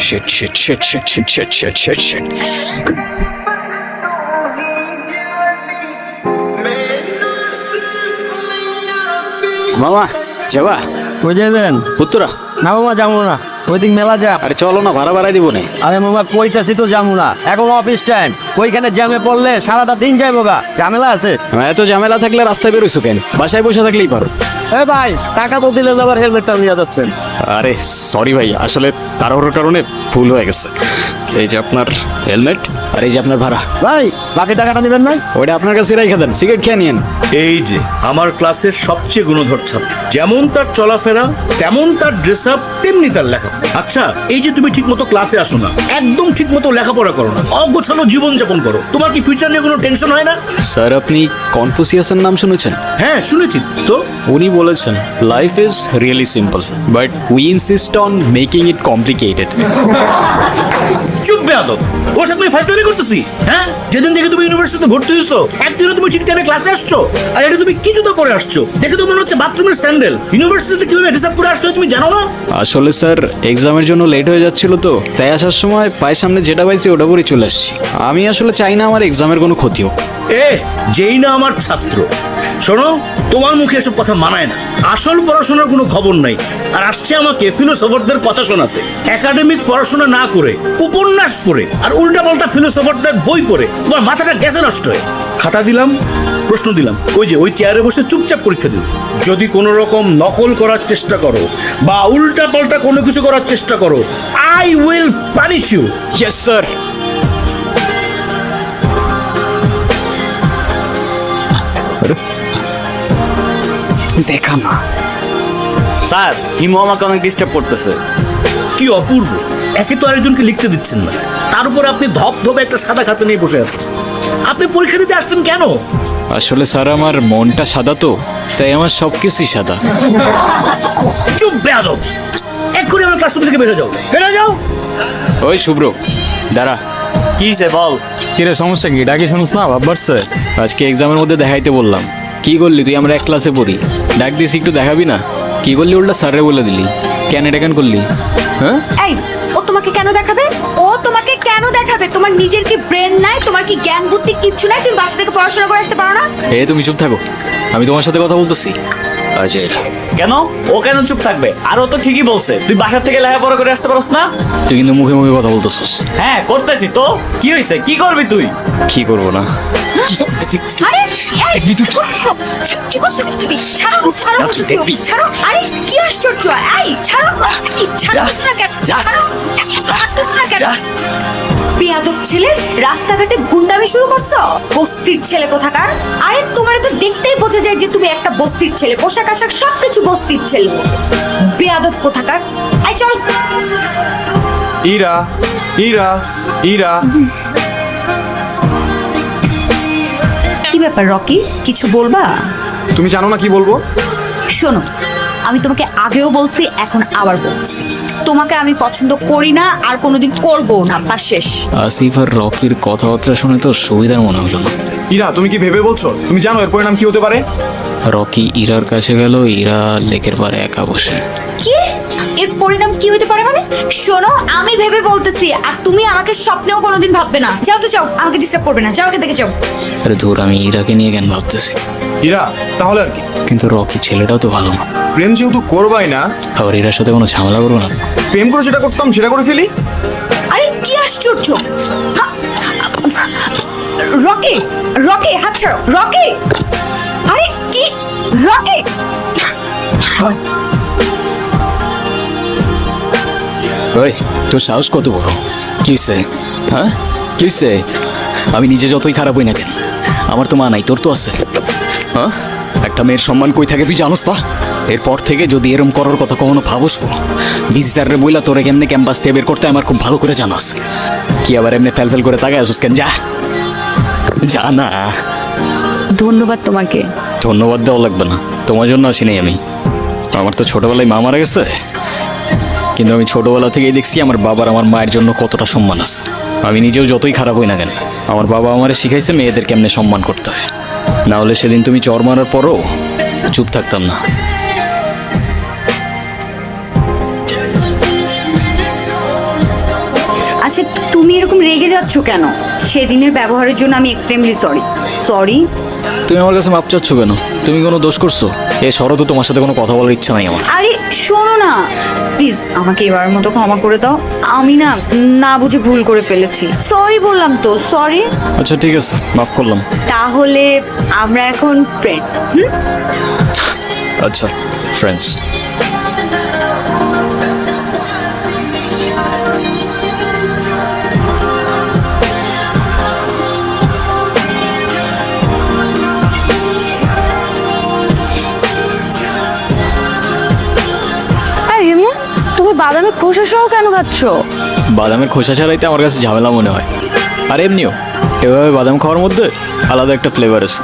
Shit. মামা যাবা কই যাবেন? উত্তরা। না মামা যাবো না, ওইদিক মেলা যা। আরে চলো না, ভাড়া বাড়াই দিব না। আরে মামা কইতাছি তো যাবো না, এখন অফিস টাইম, ওইখানে জ্যামে পড়লে সারাটা দিন যাইবো গা, ঝামেলা আছে। এত ঝামেলা থাকলে রাস্তায় বেরোইছো কেন? বাসায় বসে থাকলেই পারো। এ ভাই টাকা তো দিলে আবার হেলমেটটা নিয়ে যাচ্ছেন। আরে সরি ভাই, আসলে তাড়াহুড়োর কারণে ভুল হয়ে গেছে। এই যে আপনার হেলমেট, আর এই যে আপনার ভাড়া। ভাই বাকি টাকাটা নেবেন না? ওইটা আপনার কাছে রেখে দেন, সিগারেট খেয়ে নিয়েন। এই যে আমার ক্লাসের সবচেয়ে গুণধর ছাত্র, যেমন তার চলাফেরা তেমন তার ড্রেস আপ তেমনি তার লেখা। আচ্ছা, এই যে তুমি ঠিক মতো ক্লাসে আসো না, একদম ঠিক মতো লেখাপড়া করো না, অগোছালো জীবনযাপন করো, তোমার কি ফিউচার নিয়ে কোনো টেনশন হয় না? স্যার, আপনি কনফুসিয়াসের নাম শুনেছেন? হ্যাঁ শুনেছি তো। উনি বলেছেন life is really simple but we insist on making it complicated. চুপ বেয়াদব, ওর সাথে আমি ফাইজলামি করতেছি? হ্যাঁ, যেদিন থেকে তুমি ইউনিভার্সিটিতে ভর্তি হয়েছো একদিনও তুমি ঠিক টাইমে ক্লাসে আসছো? আর এটা তুমি কি জুতো পরে আসছো? দেখে তো মনে হচ্ছে বাথরুমের স্যান্ডেল। ইউনিভার্সিটিতে কিভাবে ড্রেস আপ করে আসতে হয় তুমি জানো না? আসলে স্যার, এক্সামের জন্য লেট হয়ে যাচ্ছিল তো, তাই আসার সময় পায়ের সামনে যেটা পাইছি ওটা পরে চলে আসছি। আমি আসলে চাই না আমার এক্সামের কোনো ক্ষতি হোক। যেই না আমার ছাত্র, শোনো, তোমার মুখে এসব কথা মানায় না। আসল পড়াশোনার কোনো খবর নাই, আর আসছে আমাকে ফিলোসফারদের কথা শোনাতে। একাডেমিক পড়াশোনা না করে, উপন্যাস পড়ে আর উল্টাপাল্টা ফিলোসফারদের বই পড়ে তোমার মাথাটা গেছে নষ্ট হয়ে। খাতা দিলাম, প্রশ্ন দিলাম, ওই চেয়ারে বসে চুপচাপ পরীক্ষা দিল। যদি কোনো রকম নকল করার চেষ্টা করো বা উল্টাপাল্টা কোনো কিছু করার চেষ্টা করো, I will punish you. Yes sir. দেখা না স্যার, হিমু আমাকে অনেক ডিস্টার্ব করতেছে। কি অপূর্ব, একে তো আরেকজনকে লিখতে দিচ্ছেন না, তার উপর আপনি ধপধপে একটা সাদা খাতা নিয়ে বসে আছেন। আপনি পরীক্ষা দিতে আসছেন কেন? আসলে স্যার, আমার মনটা সাদা তো, তাই আমার সবকিছুই সাদা। চুপ বেয়াদব, এক্ষুনি আমার ক্লাসরুম থেকে বেরো যাও, বেরো যাও। ওই শুভ্র, দাঁড়া। কি সে বল? কিরে সমস্যা কি? ডাকি শুনুস না, ভাব বাড়ছে। আজকে এক্সামের মধ্যে দেখাইতে বললাম, কি করলি তুই? আমরা এক ক্লাসে পড়ি, ডাক দিস একটু দেখাবি না? কি করলি? উল্টা স্যারে বলে দিলি। কেন এটা কেন করলি? হ্যাঁ, এই ও তোমাকে কেন দেখাবে? তোমার নিজের কি ব্রেন নাই? তোমার কি জ্ঞান বুদ্ধি কিচ্ছু নাই? তুমি বাসা থেকে পড়াশোনা করে আসতে পারো না? তুমি চুপ থাকো, আমি তোমার সাথে কথা বলতেছি। আজের কেন? ও কেন চুপ থাকবে? আর ও তো ঠিকই বলছে, তুই বাসা থেকে লেখাপড়া করে আসতে পারস না। তুই কিন্তু মুখে মুখে কথা বলতেছিস। হ্যাঁ করতেছি তো, কি হয়েছে? কি করবি তুই? কি করবো না? আরে এই, কি করছো? কি করছিস তুমি? ছাড়ো। আরে কি আশ্চর্য! এই ছাড়ো না কেন? ছাড়ো না কেন? বেয়াদব ছেলে, রাস্তাঘাটে গুন্ডামি শুরু করছো? বস্তির ছেলে কোথাকার! আরে তোমার তো দেখতেই বোঝা যায় যে তুমি একটা বস্তির ছেলে, পোশাক আশাক সবকিছু বস্তির ছেলে। বেয়াদব কোথাকার! এই চল। ইরা কি ব্যাপার রকি, কিছু বলবা? তুমি জানো না কি বলবো? শোনো, আমি তোমাকে আগেও বলছি, এখন আবার বলছি, তোমাকে আমি পছন্দ করি না, আর কোনোদিন করবো না, বা শেষ। আসিফ আর রকির কথাবার্তা শুনে তো সুবিধার মনে হলো না। ইরা, তুমি কি ভেবে বলছো? তুমি জানো এর পরিণাম কি হতে পারে? রকি ইরার কাছে গেল, ইরা লেকের পারে একা বসে। কি? এর পরিণাম কি হতে পারে মানে? শোনো, আমি ভেবে বলতেছি, আর তুমি আমাকে স্বপ্নেও কোনোদিন ভাববে না। যাও তো যাও, আমাকে ডিস্টার্ব করবে না, যাও, দেখে যাও। আরে ধুর, আমি ইরাকে নিয়ে কেন ভাবতেছি? ইরা, তাহলে আর কি? কিন্তু রকি ছেলেটাও তো ভালো না। প্রেম যেহেতু করবাই না, আবার ইরার সাথে কোনো ঝামেলা করবো না। প্রেম করে যেটা করতাম সেটা করে ফেলি। আরে কি আশ্চর্য! রকি হাত ছাড়ো, রকি! আরে কি রকি! ওই, তোর সাহস কত বড়? কি হইছে? হ্যাঁ, কি হইছে? আমি নিজে যতই খারাপ হই না কেন, আমার তো মা নাই, তোর তো আছে। হ্যাঁ, একটা মেয়ের সম্মান কই থাকে তুই জানোস না? এরপর থেকে যদি এরম করার কথা কখনো ভাবোস, ভিজিটারে বইলা তোরে কেমনে ক্যাম্পাস থেকে বের করতে আমার খুব ভালো করে জানাস। কি আবার এমনি ফেল করে তাকায় আসুস কেন? যা না। ধন্যবাদ তোমাকে। ধন্যবাদ দেওয়া লাগবে না, তোমার জন্য আসি নাই আমি। আমার তো ছোটবেলায় মা মারা গেছে, কিন্তু আমি ছোটবেলা থেকেই দেখছি আমার বাবার আমার মায়ের জন্য কতটা সম্মান আছে। আমি নিজেও যতই খারাপ হই না কেন, আমার বাবা আমারে শিখাইছে মেয়েদের কেমনে সম্মান করতে হয়। না হলে সেদিন তুমি চর মারার পরও চুপ থাকতাম না। আচ্ছা তুমি এরকম রেগে যাচ্ছ কেন? সেদিনের ব্যবহারের জন্য আমি এক্সট্রিমলি সরি। তুমি আমার কাছে মাপ চাচ্ছ কেন? তুমি কোনো দোষ করছো? এই শরৎ তোমার সাথে কোনো কথা বলার ইচ্ছা নাই আমার। আরে শোনো না, প্লিজ আমাকে এবারের মতো ক্ষমা করে দাও। আমি না বুঝে ভুল করে ফেলেছি। সরি বললাম তো, সরি। আচ্ছা ঠিক আছে, মাফ করলাম। তাহলে আমরা এখন ফ্রেন্ডস। আচ্ছা ফ্রেন্ডস। তুমি বাদামের খোসা সহ কেন খাচ্ছ? বাদামের খোসা ছাড়াইতে আমার কাছে ঝামেলা মনে হয়। আর এমনিও এভাবে বাদাম খাওয়ার মধ্যে আলাদা একটা ফ্লেভার আছে।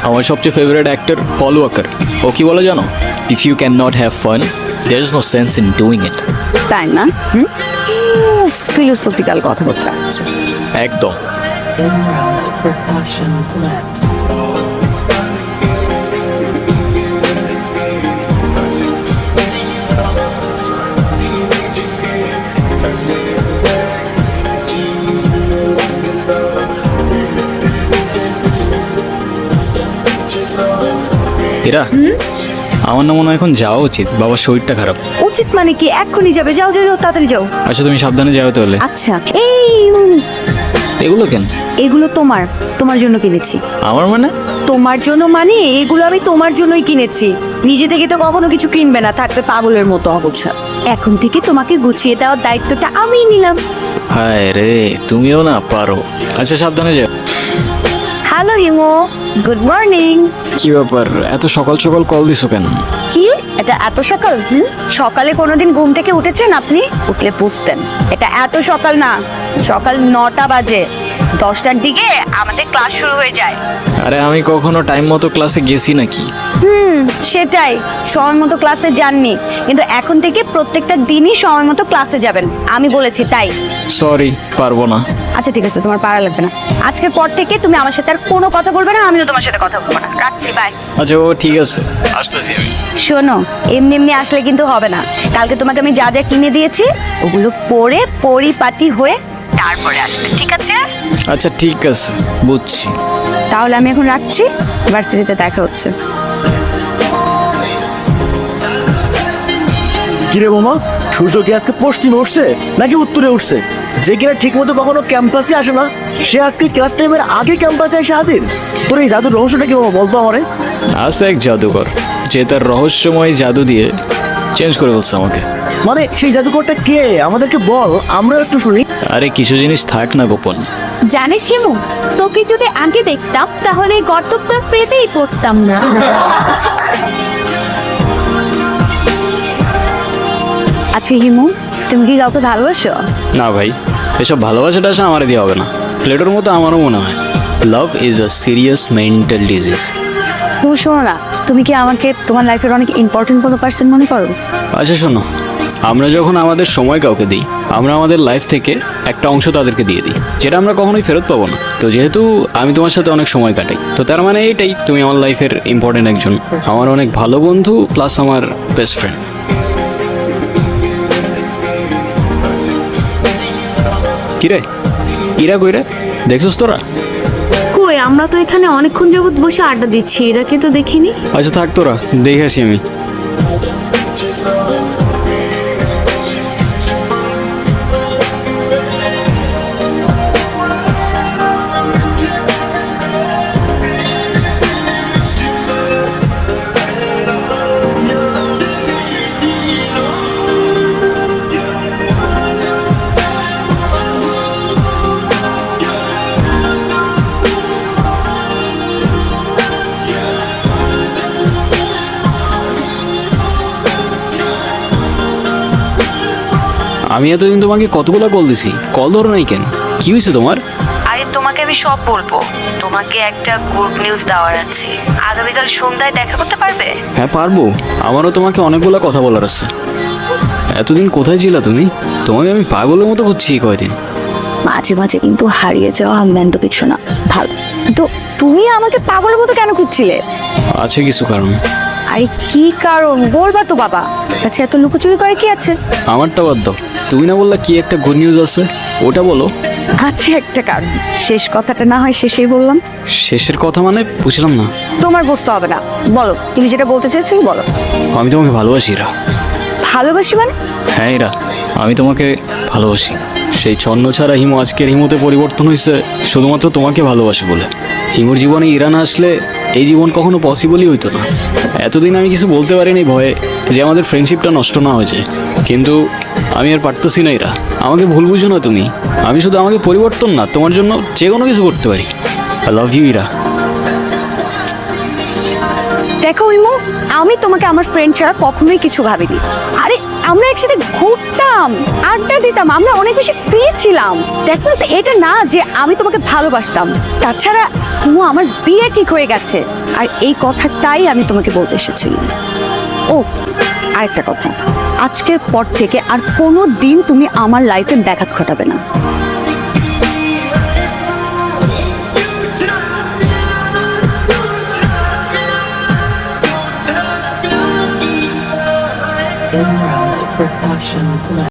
আমার সবচেয়ে ফেভারিট অ্যাক্টর পল ওয়াকার, ও কি বলে জানো? If you can not have fun, there is no sense in doing it. তাই না? ফিলোসফিক্যাল কথা বলতে আছে একদম। Imran's percussion flex. এরা আমার না মনে হয় এখন যাওয়া উচিত, বাবার শরীরটা খারাপ। উচিত মানে কি? এক্ষুনি যাবে? যাও যাও যাও, তাড়াতাড়ি যাও। আচ্ছা তুমি সাবধানে যাও তাহলে। আচ্ছা এই এগুলো কেন? এগুলো তোমার জন্য কিনেছি। আমার মানে? তোমার জন্য মানে এগুলো আমি তোমার জন্যই কিনেছি। নিজে থেকে তো কখনো কিছু কিনবে না, থাকবে পাগলের মতো অগোছা। এখন থেকে তোমাকে গুছিয়ে দেওয়ার দায়িত্বটা আমিই নিলাম। হায় রে, তুমিও না পারো। আচ্ছা সাবধানে যাও। হ্যালো হিমো, গুড মর্নিং। কি ব্যাপার, এত সকাল সকাল কল দিছো কেন? কি এটা এত সকাল? সকালে কোনোদিন ঘুম থেকে উঠেছেন আপনি? উঠলে বুঝতেন এটা এত সকাল না, সকাল 9টা বাজে। 10টার দিকে আমাদের ক্লাস শুরু হয়ে যায়। আরে আমি কখনো টাইম মতো ক্লাসে গেছি নাকি? সেটাই, সময় মতো ক্লাসে যাননি, কিন্তু এখন থেকে প্রত্যেকটা দিনই সময় মতো ক্লাসে যাবেন, আমি বলেছি তাই। সরি, পারবো না। আচ্ছা ঠিক আছে, তোমার পারা লাগবে না। আজকের পর থেকে তুমি আমার সাথে আর কোনো কথা বলবে না, আমিও তোমার সাথে কথা বলবো না। রাখছি, বাই। আচ্ছা ও ঠিক আছে, আসতেছি আমি। শোনো, এমনি এমনি আসলে কিন্তু হবে না। কালকে তোমাকে আমি যা যা কিনে দিয়েছি ওগুলো পরে পরিপাটি হয়ে তারপরে আসবে, ঠিক আছে? আচ্ছা ঠিক আছে, বুঝছি। তাহলে আমি এখন রাখছি, ভার্সিটিতে দেখা হচ্ছে। কিরে মামা, সূর্য কি আজকে পশ্চিমে উঠছে নাকি উত্তরে উঠছে? যে কিনা ঠিক মতো কখনো ক্যাম্পাসে আসে না, সে আজকে ক্লাস টাইমের আগে ক্যাম্পাসে এসে হাজির। তোর এই জাদুর রহস্যটা কি মামা, বলতো আমারে। আছে এক জাদুকর, যে তার রহস্যময় জাদু দিয়ে চেঞ্জ করে বলছে আমাকে। মানে সেই জাদুকরটা কে, আমাদেরকে বল, আমরা একটু শুনি। আরে কিছু জিনিস থাক না গোপন। জানিস হিমু, তোকে যদি আগে দেখতাম তাহলে এই গর্তটা পেতেই পড়তাম না। আচ্ছা হিমু, তুমি কি কাউকে ভালোবাসো? না ভাই, এসব ভালোবাসাটা আসা আমার দিয়ে হবে না। প্লেটোর মতো আমারও মনে হয় love is a serious mental disease. তুমি শোনো না, তুমি কি আমাকে তোমার লাইফের অনেক ইম্পর্টেন্ট কোনো পার্সন মনে করো? আচ্ছা শোনো, আমরা যখন আমাদের সময় কাউকে দিই, আমরা আমাদের লাইফ থেকে একটা অংশ তাদেরকে দিয়ে দিই, যেটা আমরা কখনোই ফেরত পাবো না। তো যেহেতু আমি তোমার সাথে অনেক সময় কাটাই, তো তার মানে এইটাই, তুমি আমার লাইফের ইম্পর্টেন্ট একজন, আমার অনেক ভালো বন্ধু প্লাস আমার বেস্ট ফ্রেন্ড। কিরে, ইরা কইরে দেখছিস তোরা? কই, আমরা তো এখানে অনেকক্ষণ যাবত বসে আড্ডা দিচ্ছি, এরাকে তো দেখিনি। আচ্ছা থাক, তোরা দেখে আসি আমি। আমি এতদিন তোমাকে কতগুলো কল দিছি, কল ধরো নাই কেন? কি হয়েছে তোমার? আরে তোমাকে আমি সব বলবো, তোমাকে একটা গুড নিউজ দেওয়ার আছে। আগামীকাল সন্ধ্যায় দেখা করতে পারবে? হ্যাঁ পারবো, আমারও তোমাকে অনেকগুলো কথা বলার আছে। এতদিন কোথায় ছিলা তুমি? তোমাকে আমি পাগলের মতো খুঁজছি কয়দিন। মাঝে মাঝে কিন্তু হারিয়ে যাওয়া আনন্দ কিছু না, ভালো। তো তুমি আমাকে পাগলের মতো কেন খুঁজছিলে? আছে কিছু কারণ। আরে কি কারণ বলবা তো বাবা, আচ্ছা এত লুকোচুরি করে কি আছে? আমারটা বাদ দাও, তুমি না বললা কি একটা গুড নিউজ আছে, ওটা বলো। আছে একটা কারণ, শেষ কথাটা না হয় শেষেই বললাম। শেষের কথা মানে বুঝলাম না। তোমার বুঝতে হবে না, বলো তুমি যেটা বলতে চেয়েছো বলো। আমি তোমাকে ভালোবাসি ইরা। ভালোবাসি মানে? হ্যাঁ ইরা, আমি তোমাকে ভালোবাসি। সেই ছন্ন ছাড়া হিমু আজকের হিমুতে পরিবর্তন হয়েছে শুধুমাত্র তোমাকে ভালোবাসে বলে। হিমুর জীবনে ইরা না আসলে এই জীবন কখনো পসিবলই হইতো না। এতদিন আমি কিছু বলতে পারিনি ভয়ে যে আমাদের ফ্রেন্ডশিপটা নষ্ট না হয়ে যায়, কিন্তু আমি আর পারতেছি না ইরা। আমাকে ভুল বুঝো না তুমি, আমি শুধু আমাকে পরিবর্তন না তোমার জন্য যে কোনো কিছু করতে পারি। I love you Ira. দেখো ইমু, আমি তোমাকে আমার ফ্রেন্ড ছাড়া কখনোই কিছু ভাবিনি। আরে আমরা একসাথে ঘুরতাম, আড্ডা দিতাম, আমরা অনেক বেশি ফ্রি ছিলাম। দেখো এটা না যে আমি তোমাকে ভালোবাসতাম। তাছাড়া ইমু, আমার বিয়ে ঠিক হয়ে গেছে, আর এই কথাটাই আমি তোমাকে বলতে এসেছিলাম। ও আরেকটা কথা, আজকের পর থেকে আর কোনো দিন তুমি আমার লাইফে ব্যাঘাত ঘটাবে না। Imran's percussion blend.